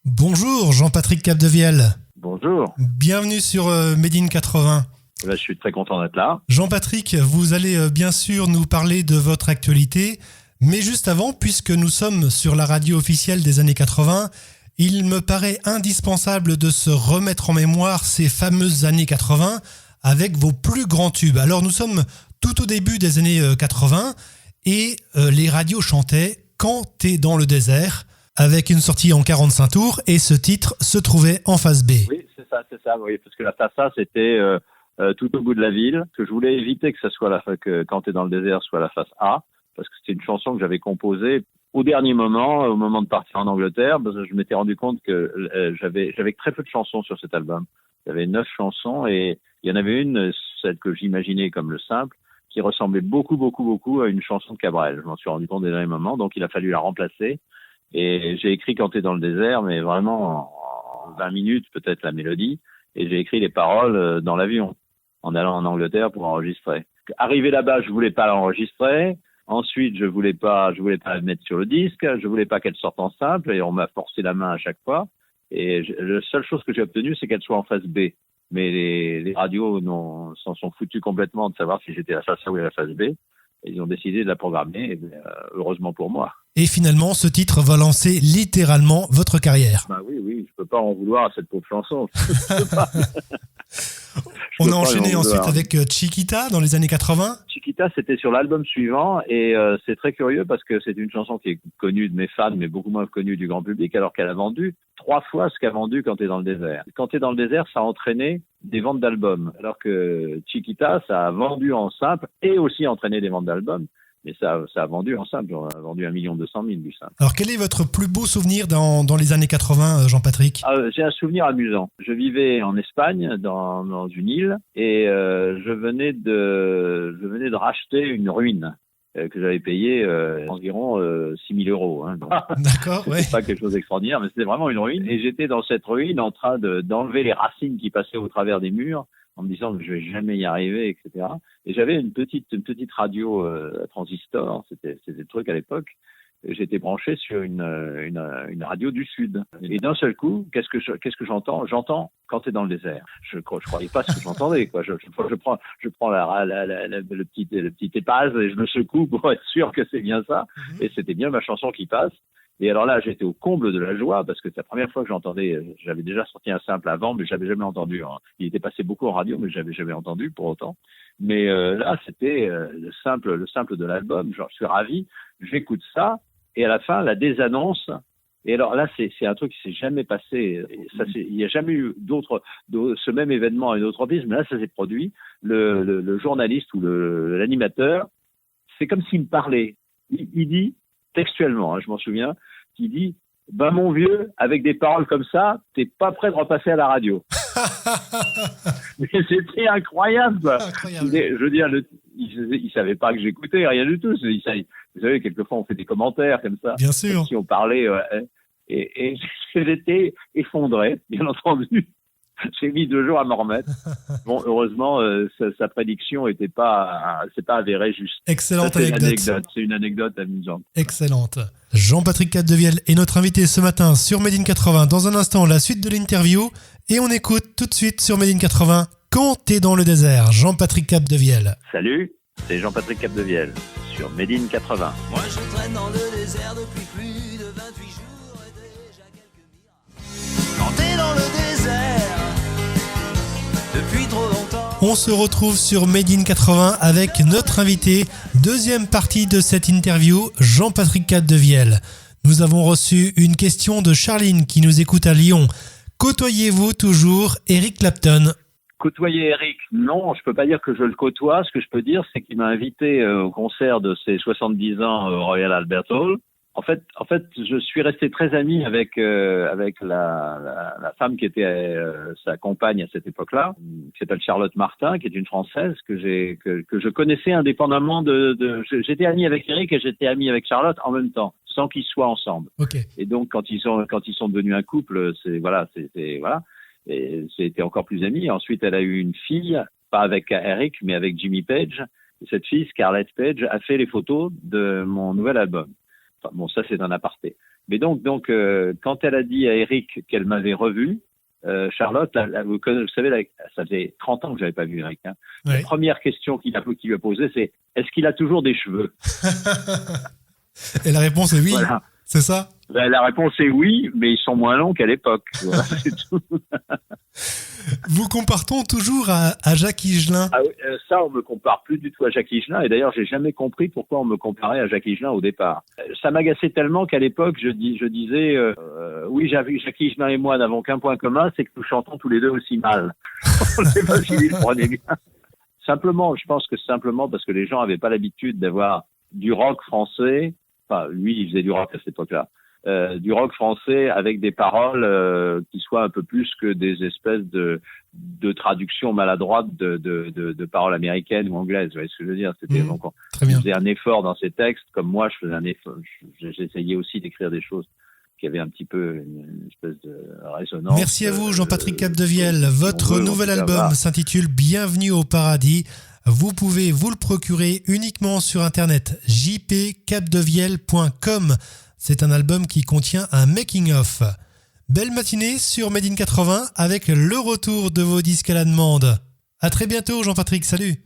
Bonjour Jean-Patrick Capdevielle. Bonjour. Bienvenue sur Made in 80. Je suis très content d'être là. Jean-Patrick, vous allez bien sûr nous parler de votre actualité, mais juste avant, puisque nous sommes sur la radio officielle des années 80, il me paraît indispensable de se remettre en mémoire ces fameuses années 80 avec vos plus grands tubes. Alors nous sommes tout au début des années 80 et les radios chantaient « Quand t'es dans le désert » avec une sortie en 45 tours et ce titre se trouvait en face B. Oui, c'est ça, oui, parce que la face A, c'était tout au bout de la ville, que je voulais éviter que ça soit que Quand t'es dans le désert soit la face A, parce que c'était une chanson que j'avais composée au dernier moment, au moment de partir en Angleterre, parce que je m'étais rendu compte que j'avais très peu de chansons sur cet album. Il y avait 9 chansons et il y en avait une, celle que j'imaginais comme le simple, qui ressemblait beaucoup à une chanson de Cabrel. Je m'en suis rendu compte au dernier moment, donc il a fallu la remplacer. Et j'ai écrit Quand t'es dans le désert, mais vraiment en 20 minutes, peut-être la mélodie. Et j'ai écrit les paroles dans l'avion, en allant en Angleterre pour enregistrer. Arrivé là-bas, je voulais pas l'enregistrer. Ensuite, je voulais pas la mettre sur le disque. Je voulais pas qu'elle sorte en simple et on m'a forcé la main à chaque fois. Et la seule chose que j'ai obtenue, c'est qu'elle soit en face B. Mais les radios s'en sont foutus complètement de savoir si j'étais à la face A ou à la face B. Et ils ont décidé de la programmer, et heureusement pour moi. Et finalement, ce titre va lancer littéralement votre carrière. Bah oui, je peux pas en vouloir à cette pauvre chanson. On a enchaîné ensuite avec Chiquita dans les années 80. Chiquita, c'était sur l'album suivant et c'est très curieux parce que c'est une chanson qui est connue de mes fans mais beaucoup moins connue du grand public alors qu'elle a vendu 3 fois ce qu'a vendu Quand t'es dans le désert. Quand t'es dans le désert, ça a entraîné des ventes d'albums alors que Chiquita, ça a vendu en simple et aussi entraîné des ventes d'albums. Mais ça a vendu en simple, on a vendu 1 200 000 du simple. Alors quel est votre plus beau souvenir dans les années 80, Jean-Patrick ? J'ai un souvenir amusant. Je vivais en Espagne, dans une île, et je venais de racheter une ruine que j'avais payée environ 6 000 euros. Hein. Donc, d'accord, ouais. C'était pas quelque chose d'extraordinaire, mais c'était vraiment une ruine. Et j'étais dans cette ruine en train d'enlever les racines qui passaient au travers des murs, en me disant que je vais jamais y arriver, etc. Et j'avais une petite radio à transistor, c'était le truc à l'époque. J'étais branché sur une radio du Sud. Et d'un seul coup, qu'est-ce que j'entends ? J'entends Quand t'es dans le désert. Je croyais pas ce que j'entendais, quoi. Je prends le petit épaz et je me secoue pour être sûr que c'est bien ça. Et c'était bien ma chanson qui passe. Et alors là, j'étais au comble de la joie parce que c'est la première fois que j'entendais. J'avais déjà sorti un simple avant, mais j'avais jamais entendu. Hein. Il était passé beaucoup en radio, mais j'avais jamais entendu pour autant. Mais là, c'était le simple de l'album. Genre, je suis ravi. J'écoute ça. Et à la fin, la désannonce. Et alors là, c'est un truc qui s'est jamais passé. Il n'y a jamais eu ce même événement à une autre reprise, mais là, ça s'est produit. Le journaliste ou l'animateur, c'est comme s'il me parlait. Il dit, textuellement, hein, je m'en souviens, il dit, ben mon vieux, avec des paroles comme ça, t'es pas prêt de repasser à la radio. Mais c'était incroyable. Je veux dire, il savait pas que j'écoutais, rien du tout. Vous savez, quelquefois on fait des commentaires comme ça. Bien sûr. Comme si on parlait, et j'étais effondré, bien entendu. J'ai mis 2 jours à m'en remettre. Bon, heureusement, sa prédiction c'est pas avéré juste. Excellente ça, anecdote. C'est une anecdote amusante. Excellente. Jean-Patrick Capdevielle est notre invité ce matin sur Made in 80. Dans un instant, la suite de l'interview. Et on écoute tout de suite sur Made in 80 Quand t'es dans le désert. Jean-Patrick Capdevielle. Salut, c'est Jean-Patrick Capdevielle sur Made in 80. Moi je traîne dans le désert depuis plus de 28 jours et déjà quelques miracles. Quand t'es dans le désert depuis trop longtemps. On se retrouve sur Made in 80 avec notre invité. Deuxième partie de cette interview, Jean-Patrick Capdevielle. Nous avons reçu une question de Charline qui nous écoute à Lyon. Côtoyez-vous toujours Eric Clapton ? Côtoyer Eric, non, je peux pas dire que je le côtoie. Ce que je peux dire, c'est qu'il m'a invité au concert de ses 70 ans au Royal Albert Hall. En fait, je suis resté très ami avec la femme qui était sa compagne à cette époque-là, qui s'appelle Charlotte Martin, qui est une Française que je connaissais indépendamment j'étais ami avec Eric et j'étais ami avec Charlotte en même temps, sans qu'ils soient ensemble. Okay. Et donc quand ils sont devenus un couple, et c'était encore plus amis. Ensuite, elle a eu une fille, pas avec Eric, mais avec Jimmy Page. Et cette fille, Scarlett Page, a fait les photos de mon nouvel album. Enfin, bon, ça, c'est un aparté. Mais donc, quand elle a dit à Eric qu'elle m'avait revu, Charlotte, vous savez, ça faisait 30 ans que j'avais pas vu Eric. Hein. Ouais. La première question qu'il lui a posée, c'est est-ce qu'il a toujours des cheveux? Et la réponse est oui, Voilà. c'est ça? La réponse est oui, mais ils sont moins longs qu'à l'époque. Voilà, c'est tout. Vous compare-t-on toujours à Jacques Higelin? Ah oui, ça, on me compare plus du tout à Jacques Higelin. Et d'ailleurs, j'ai jamais compris pourquoi on me comparait à Jacques Higelin au départ. Ça m'agaçait tellement qu'à l'époque, je disais, oui, Jacques Higelin et moi n'avons qu'un point commun, c'est que nous chantons tous les deux aussi mal. On ne sait pas s'il le prenait bien. Simplement, je pense que simplement parce que les gens n'avaient pas l'habitude d'avoir du rock français. Enfin, lui, il faisait du rock à cette époque-là. Du rock français avec des paroles qui soient un peu plus que des espèces de traductions maladroites de paroles américaines ou anglaises. Vous voyez ce que je veux dire? C'était donc Très bien. il faisait un effort dans ses textes, comme moi je faisais un effort. J'essayais aussi d'écrire des choses qui avaient un petit peu une espèce de résonance. Merci à vous, Jean-Patrick Capdevielle. Votre nouvel album va. s'intitule Bienvenue au paradis. Vous pouvez vous le procurer uniquement sur internet jpcapdevielle.com. C'est un album qui contient un making-of. Belle matinée sur Made in 80 avec le retour de vos disques à la demande. À très bientôt, Jean-Patrick. Salut.